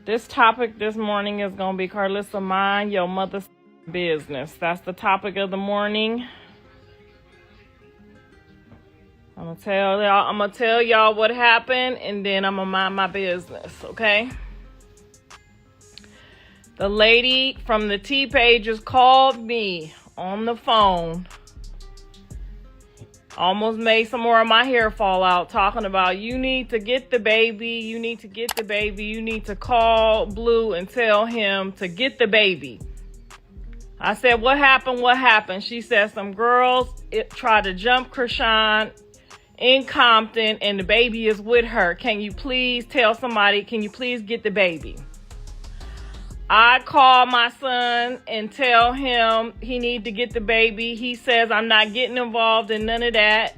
This topic this morning is going to be Karlissa, mind your mother's business. That's the topic of the morning. I'm gonna tell y'all what happened, and then I'm gonna mind my business, okay? The lady from the T Pages called me on the phone. Almost made some more of my hair fall out, talking about you need to get the baby, you need to call Blue and tell him to get the baby. I said, what happened? She said some girls tried to jump Chrisean in Compton and the baby is with her. Can you please tell somebody, can you please get the baby? I call my son and tell him he need to get the baby. He says, I'm not getting involved in none of that.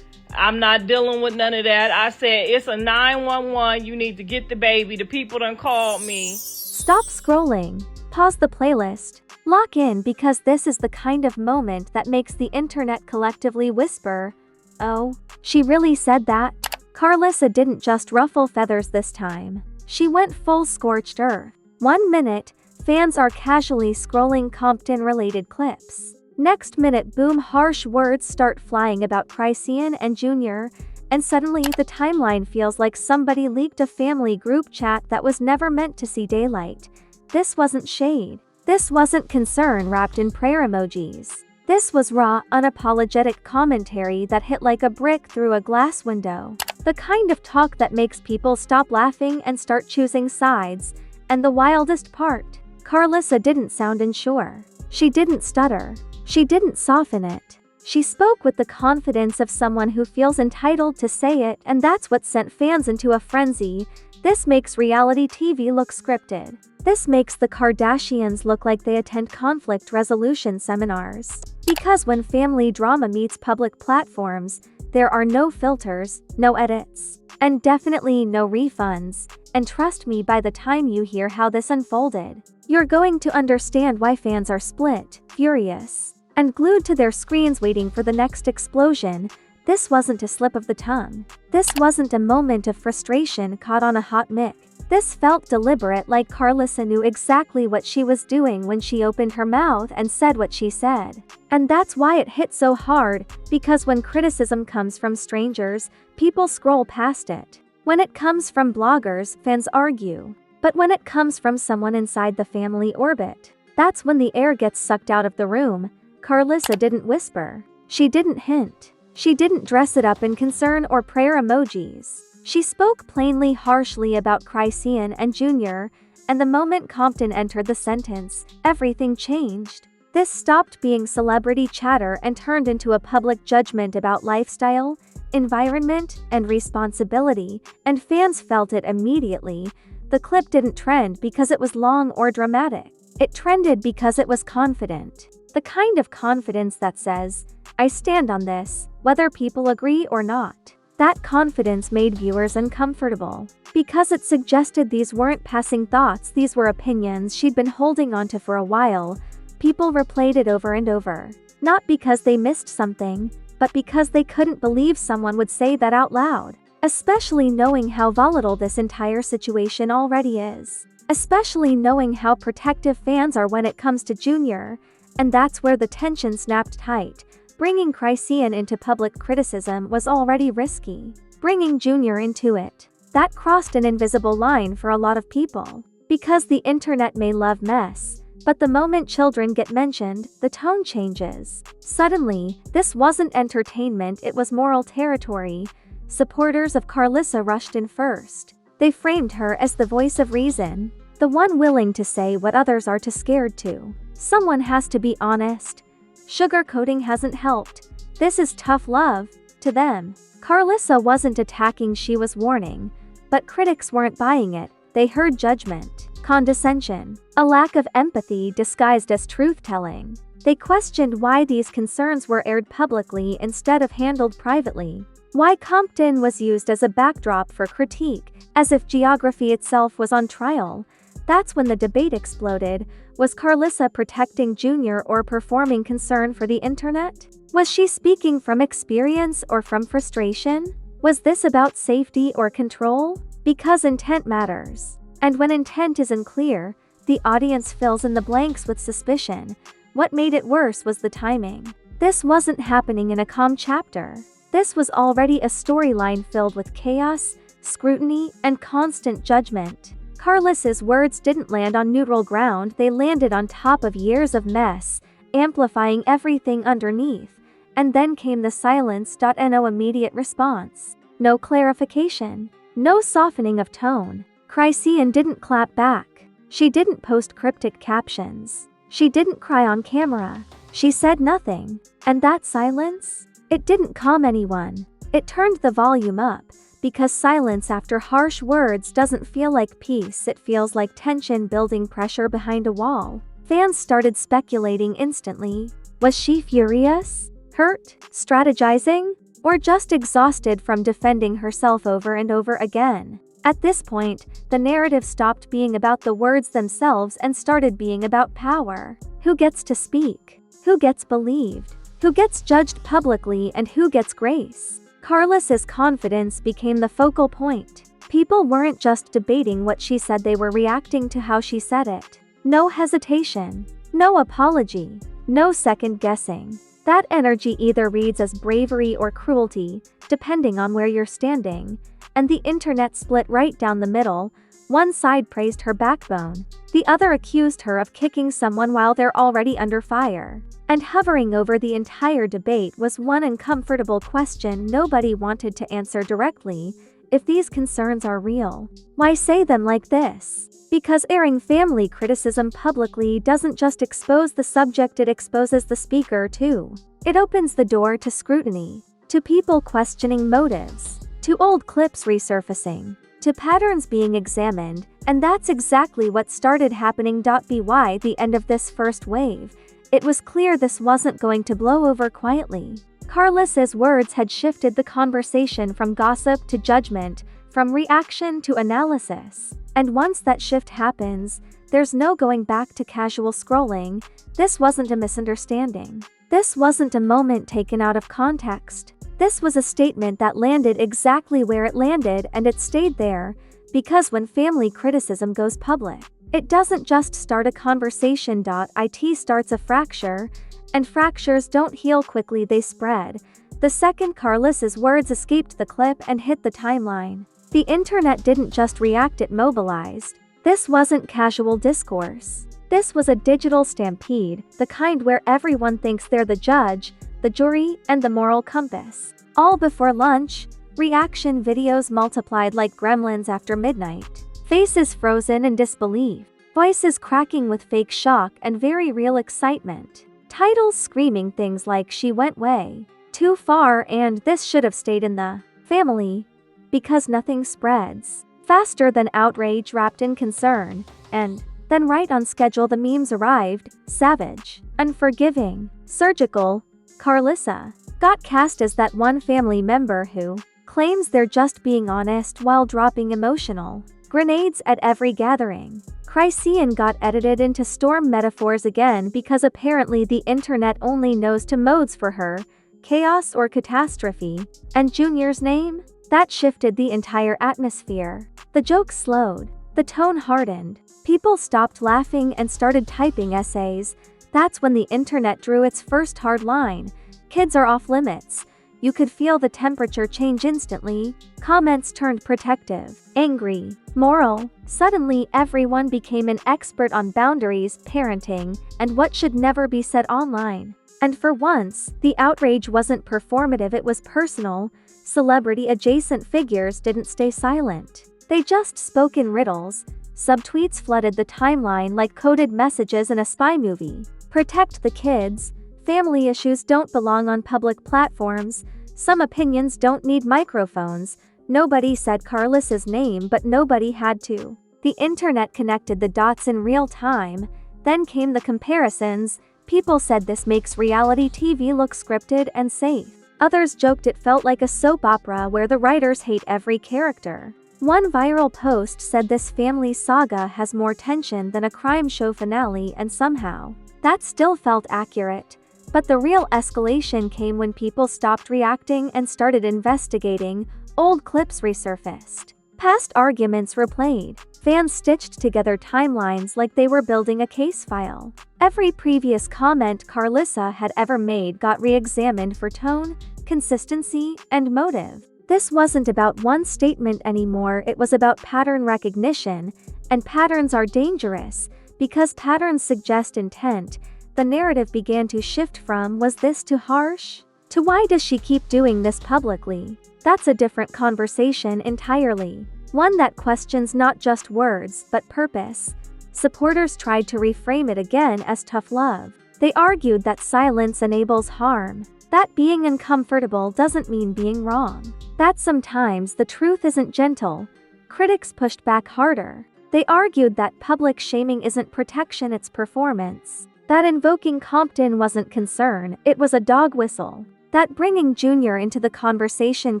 I'm not dealing with none of that. I said, it's a 911. You need to get the baby. The people done called me. Stop scrolling. Pause the playlist. Lock in, because this is the kind of moment that makes the internet collectively whisper, "Oh, she really said that?" Karlissa didn't just ruffle feathers this time. She went full scorched earth. 1 minute, fans are casually scrolling Compton-related clips. Next minute, boom, harsh words start flying about Chrisean and Junior, and suddenly the timeline feels like somebody leaked a family group chat that was never meant to see daylight. This wasn't shade. This wasn't concern wrapped in prayer emojis. This was raw, unapologetic commentary that hit like a brick through a glass window. The kind of talk that makes people stop laughing and start choosing sides. And the wildest part, Karlissa didn't sound unsure. She didn't stutter. She didn't soften it. She spoke with the confidence of someone who feels entitled to say it, and that's what sent fans into a frenzy. This makes reality TV look scripted. This makes the Kardashians look like they attend conflict resolution seminars. Because when family drama meets public platforms, there are no filters, no edits, and definitely no refunds. And trust me, by the time you hear how this unfolded, you're going to understand why fans are split, furious, and glued to their screens waiting for the next explosion. This wasn't a slip of the tongue. This wasn't a moment of frustration caught on a hot mic. This felt deliberate, like Karlissa knew exactly what she was doing when she opened her mouth and said what she said. And that's why it hit so hard, because when criticism comes from strangers, people scroll past it. When it comes from bloggers, fans argue. But when it comes from someone inside the family orbit, that's when the air gets sucked out of the room. Karlissa didn't whisper. She didn't hint. She didn't dress it up in concern or prayer emojis. She spoke plainly, harshly about Chrisean and Junior, and the moment Compton entered the sentence, everything changed. This stopped being celebrity chatter and turned into a public judgment about lifestyle, environment, and responsibility, and fans felt it immediately. The clip didn't trend because it was long or dramatic. It trended because it was confident. The kind of confidence that says, I stand on this, whether people agree or not. That confidence made viewers uncomfortable, because it suggested these weren't passing thoughts, these were opinions she'd been holding onto for a while. People replayed it over and over, not because they missed something, but because they couldn't believe someone would say that out loud. Especially knowing how volatile this entire situation already is. Especially knowing how protective fans are when it comes to Junior. And that's where the tension snapped tight. Bringing Chrisean into public criticism was already risky. Bringing Junior into it, that crossed an invisible line for a lot of people. Because the internet may love mess, but the moment children get mentioned, the tone changes. Suddenly, this wasn't entertainment, it was moral territory. Supporters of Karlissa rushed in first. They framed her as the voice of reason, the one willing to say what others are too scared to. Someone has to be honest. Sugarcoating hasn't helped. This is tough love, to them. Karlissa wasn't attacking, she was warning. But critics weren't buying it. They heard judgment, condescension, a lack of empathy disguised as truth-telling. They questioned why these concerns were aired publicly instead of handled privately. Why Compton was used as a backdrop for critique, as if geography itself was on trial. That's when the debate exploded. Was Karlissa protecting Junior or performing concern for the internet? Was she speaking from experience or from frustration? Was this about safety or control? Because intent matters. And when intent is unclear, the audience fills in the blanks with suspicion. What made it worse was the timing. This wasn't happening in a calm chapter. This was already a storyline filled with chaos, scrutiny, and constant judgment. Karlissa's words didn't land on neutral ground, they landed on top of years of mess, amplifying everything underneath. And then came the silence. No immediate response. No clarification. No softening of tone. Chrisean didn't clap back. She didn't post cryptic captions. She didn't cry on camera. She said nothing. And that silence? It didn't calm anyone. It turned the volume up. Because silence after harsh words doesn't feel like peace, it feels like tension building pressure behind a wall. Fans started speculating instantly. Was she furious? Hurt? Strategizing? Or just exhausted from defending herself over and over again? At this point, the narrative stopped being about the words themselves and started being about power. Who gets to speak? Who gets believed? Who gets judged publicly and who gets grace? Karlissa's confidence became the focal point. People weren't just debating what she said, they were reacting to how she said it. No hesitation. No apology. No second guessing. That energy either reads as bravery or cruelty, depending on where you're standing, and the internet split right down the middle. One side praised her backbone, the other accused her of kicking someone while they're already under fire. And hovering over the entire debate was one uncomfortable question nobody wanted to answer directly: if these concerns are real, why say them like this? Because airing family criticism publicly doesn't just expose the subject, it exposes the speaker too. It opens the door to scrutiny, to people questioning motives, to old clips resurfacing, to patterns being examined, and that's exactly what started happening. By the end of this first wave, it was clear this wasn't going to blow over quietly. Karlissa's words had shifted the conversation from gossip to judgment, from reaction to analysis. And once that shift happens, there's no going back to casual scrolling. This wasn't a misunderstanding. This wasn't a moment taken out of context. This was a statement that landed exactly where it landed, and it stayed there, because when family criticism goes public, it doesn't just start a conversation. It starts a fracture, and fractures don't heal quickly, they spread. The second Karlissa's words escaped the clip and hit the timeline, the internet didn't just react, it mobilized. This wasn't casual discourse. This was a digital stampede, the kind where everyone thinks they're the judge, the jury, and the moral compass. All before lunch, reaction videos multiplied like gremlins after midnight. Faces frozen in disbelief, voices cracking with fake shock and very real excitement. Titles screaming things like "she went way too far" and "this should have stayed in the family," because nothing spreads faster than outrage wrapped in concern. And then right on schedule the memes arrived: savage, unforgiving, surgical. Karlissa got cast as that one family member who claims they're just being honest while dropping emotional grenades at every gathering. Chrisean got edited into storm metaphors again because apparently the internet only knows two modes for her: chaos or catastrophe. And Junior's name? That shifted the entire atmosphere. The joke slowed. The tone hardened. People stopped laughing and started typing essays. That's when the internet drew its first hard line. Kids are off limits. You could feel the temperature change instantly. Comments turned protective, angry, moral. Suddenly everyone became an expert on boundaries, parenting, and what should never be said online. And for once, the outrage wasn't performative, it was personal. Celebrity-adjacent figures didn't stay silent. They just spoke in riddles. Subtweets flooded the timeline like coded messages in a spy movie. Protect the kids. Family issues don't belong on public platforms. Some opinions don't need microphones. Nobody said Karlissa's name, but nobody had to. The internet connected the dots in real time. Then came the comparisons. People said this makes reality TV look scripted and safe. Others joked it felt like a soap opera where the writers hate every character. One viral post said this family saga has more tension than a crime show finale, and somehow that still felt accurate. But the real escalation came when people stopped reacting and started investigating. Old clips resurfaced. Past arguments replayed. Fans stitched together timelines like they were building a case file. Every previous comment Karlissa had ever made got re-examined for tone, consistency, and motive. This wasn't about one statement anymore, it was about pattern recognition, and patterns are dangerous, because patterns suggest intent. The narrative began to shift from "was this too harsh?" to "why does she keep doing this publicly?" That's a different conversation entirely. One that questions not just words, but purpose. Supporters tried to reframe it again as tough love. They argued that silence enables harm, that being uncomfortable doesn't mean being wrong, that sometimes the truth isn't gentle. Critics pushed back harder. They argued that public shaming isn't protection, it's performance. That invoking Compton wasn't concern, it was a dog whistle. That bringing Junior into the conversation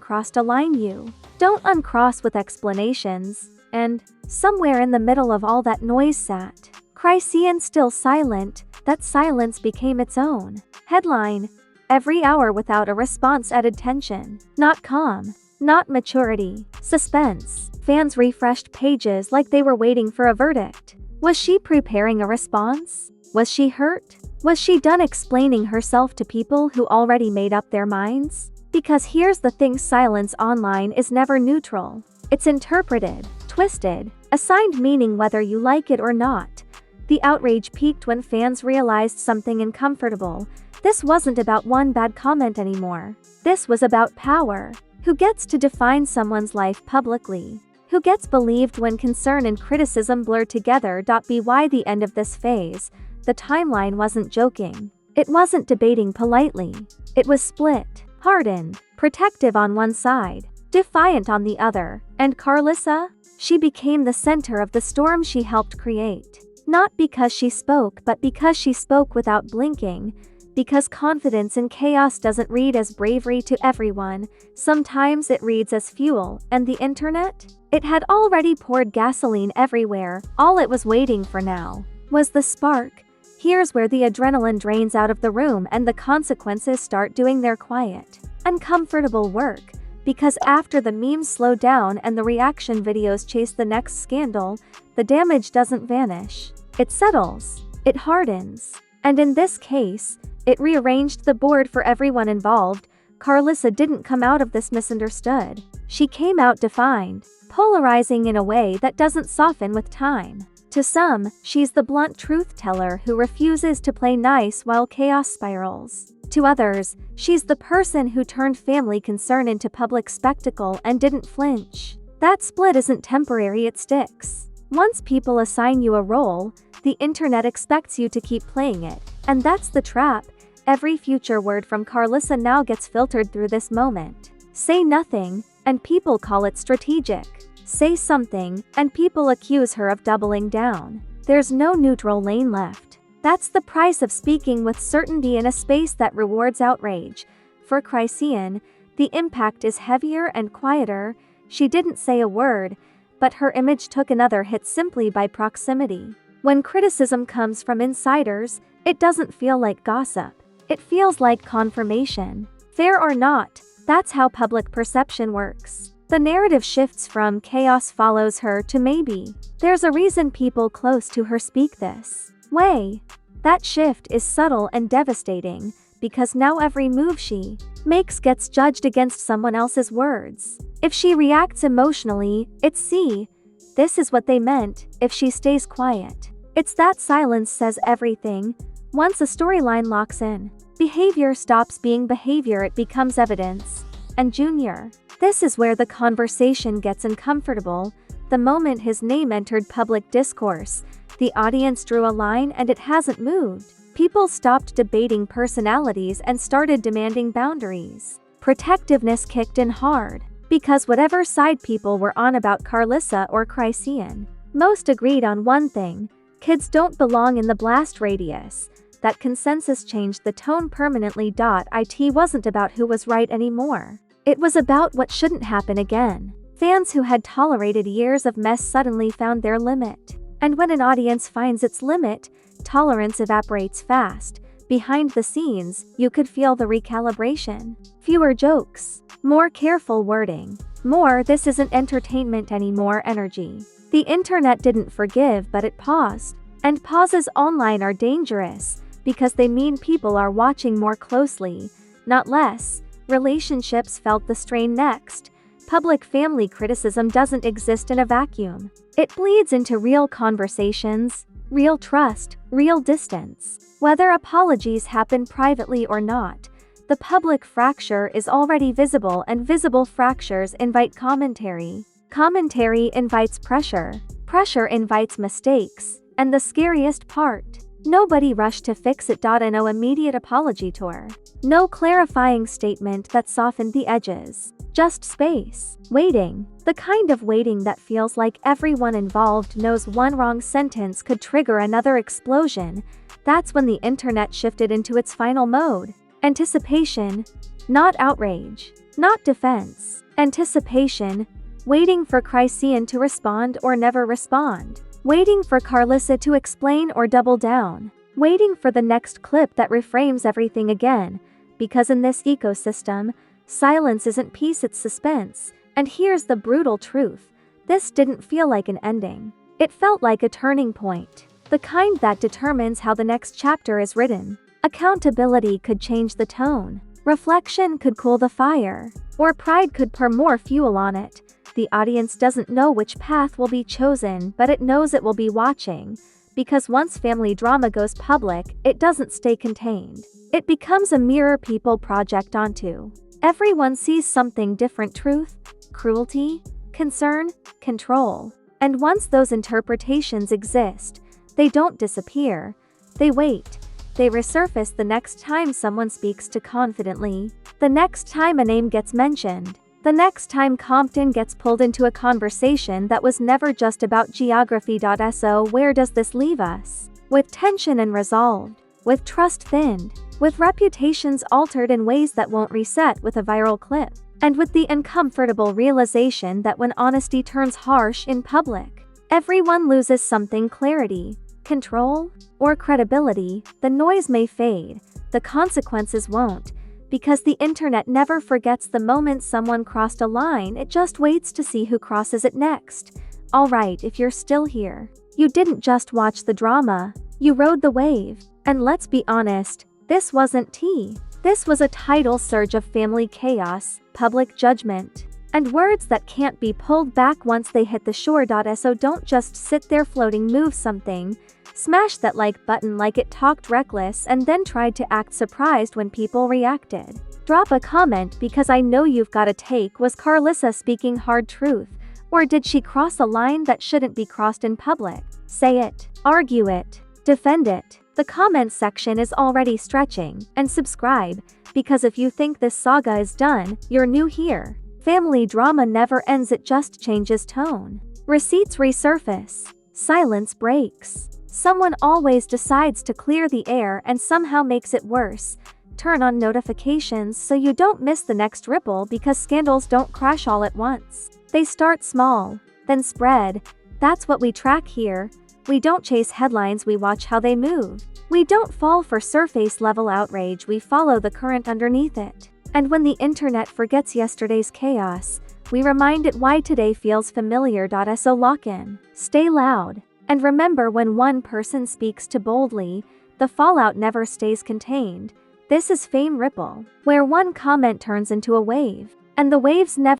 crossed a line you don't uncross with explanations. And somewhere in the middle of all that noise sat Chrisean, still silent. That silence became its own headline. Every hour without a response added tension. Not calm, not maturity, suspense. Fans refreshed pages like they were waiting for a verdict. Was she preparing a response? Was she hurt? Was she done explaining herself to people who already made up their minds? Because here's the thing, silence online is never neutral. It's interpreted, twisted, assigned meaning whether you like it or not. The outrage peaked when fans realized something uncomfortable. This wasn't about one bad comment anymore. This was about power. Who gets to define someone's life publicly? Who gets believed when concern and criticism blur together? By the end of this phase, the timeline wasn't joking. It wasn't debating politely. It was split, hardened, protective on one side, defiant on the other. And Karlissa? She became the center of the storm she helped create. Not because she spoke, but because she spoke without blinking. Because confidence in chaos doesn't read as bravery to everyone. Sometimes it reads as fuel. And the internet? It had already poured gasoline everywhere. All it was waiting for now was the spark. Here's where the adrenaline drains out of the room and the consequences start doing their quiet, uncomfortable work. Because after the memes slow down and the reaction videos chase the next scandal, the damage doesn't vanish. It settles. It hardens. And in this case, it rearranged the board for everyone involved. Karlissa didn't come out of this misunderstood. She came out defined, polarizing in a way that doesn't soften with time. To some, she's the blunt truth teller who refuses to play nice while chaos spirals. To others, she's the person who turned family concern into public spectacle and didn't flinch. That split isn't temporary, it sticks. Once people assign you a role, the internet expects you to keep playing it. And that's the trap. Every future word from Karlissa now gets filtered through this moment. Say nothing, and people call it strategic. Say something, and people accuse her of doubling down. There's no neutral lane left. That's the price of speaking with certainty in a space that rewards outrage. For Chrisean, the impact is heavier and quieter. She didn't say a word, but her image took another hit simply by proximity. When criticism comes from insiders, it doesn't feel like gossip. It feels like confirmation. Fair or not, that's how public perception works. The narrative shifts from chaos follows her to maybe there's a reason people close to her speak this way. That shift is subtle and devastating, because now every move she makes gets judged against someone else's words. If she reacts emotionally, it's see, this is what they meant. If she stays quiet, it's that silence says everything. Once a storyline locks in, behavior stops being behavior, it becomes evidence. And Junior, this is where the conversation gets uncomfortable. The moment his name entered public discourse, the audience drew a line and it hasn't moved. People stopped debating personalities and started demanding boundaries. Protectiveness kicked in hard, because whatever side people were on about Karlissa or Chrisean, most agreed on one thing: kids don't belong in the blast radius. That consensus changed the tone permanently. It wasn't about who was right anymore. It was about what shouldn't happen again. Fans who had tolerated years of mess suddenly found their limit. And when an audience finds its limit, tolerance evaporates fast. Behind the scenes, you could feel the recalibration. Fewer jokes, more careful wording, More, this isn't entertainment anymore energy. The internet didn't forgive, but it paused. And pauses online are dangerous, because they mean people are watching more closely, not less. Relationships felt the strain next. Public family criticism doesn't exist in a vacuum. It bleeds into real conversations, real trust, real distance. Whether apologies happen privately or not, the public fracture is already visible, and visible fractures invite commentary. Commentary invites pressure. Pressure invites mistakes. And the scariest part, nobody rushed to fix it. No immediate apology tour. No clarifying statement that softened the edges. Just space. Waiting. The kind of waiting that feels like everyone involved knows one wrong sentence could trigger another explosion. That's when the internet shifted into its final mode. Anticipation. Not outrage. Not defense. Anticipation. Waiting for Chrisean to respond or never respond. Waiting for Karlissa to explain or double down. Waiting for the next clip that reframes everything again. Because in this ecosystem, silence isn't peace, it's suspense. And here's the brutal truth. This didn't feel like an ending. It felt like a turning point. The kind that determines how the next chapter is written. Accountability could change the tone. Reflection could cool the fire. Or pride could pour more fuel on it. The audience doesn't know which path will be chosen, but it knows it will be watching. Because once family drama goes public, it doesn't stay contained. It becomes a mirror people project onto. Everyone sees something different: truth, cruelty, concern, control. And once those interpretations exist, they don't disappear. They wait. They resurface the next time someone speaks too confidently. The next time a name gets mentioned. The next time Compton gets pulled into a conversation that was never just about geography. So where does this leave us? With tension unresolved. With trust thinned. With reputations altered in ways that won't reset with a viral clip. And with the uncomfortable realization that when honesty turns harsh in public, everyone loses something: clarity, control, or credibility. The noise may fade, the consequences won't, because the internet never forgets the moment someone crossed a line, it just waits to see who crosses it next. Alright, if you're still here, you didn't just watch the drama, you rode the wave. And let's be honest, this wasn't tea. This was a tidal surge of family chaos, public judgment, and words that can't be pulled back once they hit the shore. So don't just sit there floating, move something. Smash that like button like it talked reckless and then tried to act surprised when people reacted. Drop a comment because I know you've got a take. Was Karlissa speaking hard truth? Or did she cross a line that shouldn't be crossed in public? Say it. Argue it. Defend it. The comment section is already stretching. And subscribe, because if you think this saga is done, you're new here. Family drama never ends, it just changes tone. Receipts resurface. Silence breaks. Someone always decides to clear the air and somehow makes it worse. Turn on notifications so you don't miss the next ripple, because scandals don't crash all at once. They start small, then spread. That's what we track here. We don't chase headlines, we watch how they move. We don't fall for surface level outrage, we follow the current underneath it. And when the internet forgets yesterday's chaos, we remind it why today feels familiar. So lock in. Stay loud. And remember, when one person speaks too boldly, the fallout never stays contained. This is Fame Ripple, where one comment turns into a wave, and the waves never